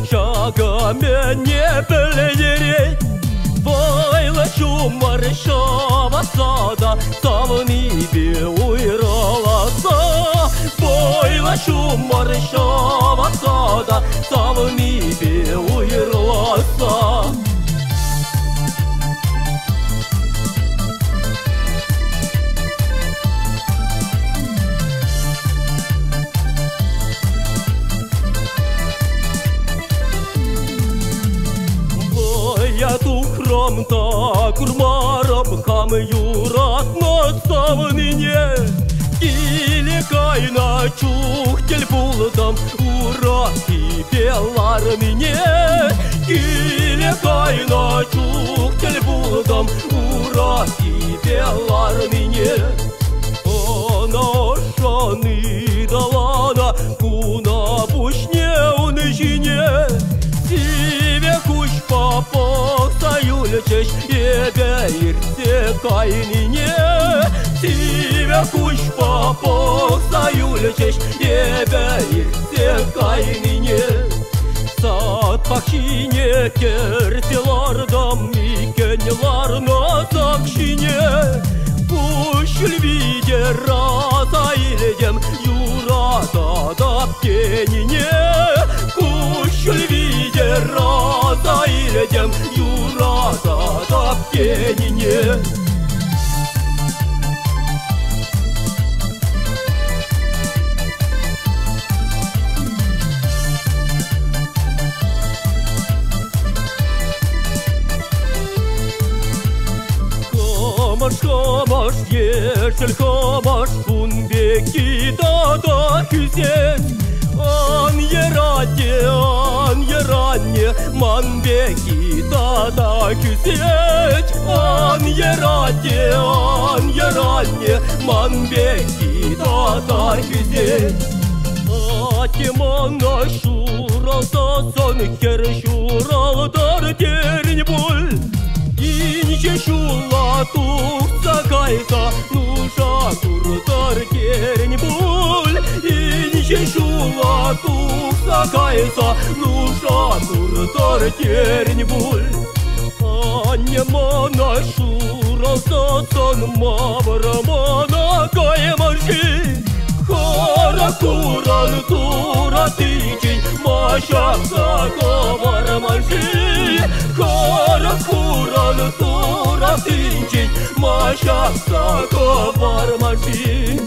шагами не передереть. Войла чумаршава сада, в небе уйралася. Войла чумаршава сада, в небе уйралася. Я тухром та курмаром хам юрат на савнине. Или кайна чухтель булдам ура и белар мне. Или кайна чухтель булдам ура и белар мне. Она шаны далана куна пушне унижине. Попок союлечеш, ебе ирте кайнине. Тебе куш попок союлечеш, ебе ирте кайнине. Сат пахчине кертелардам микенлар на такшине. Куш львиде раза иледем юрата да птенине. Куш львиде раза иледем юрата да птенине. Хамаш, ешел хамаш, бунбеки да хюзет. Ан еранне, манбеки да хюзет. Ан еранне, манбеки да хюзет. Атимана шуралда сон хер шуралдар терень боль. Инче шула тухса кайса, нуша турдар терень боль. Инче шула тухса кайса, нуша турдар терень боль. Анемана шуралда сон маврамана каймаши. Хора куран тура тичень, машакса ковармаши. Хора куран тура тичень, машакса ковармаши.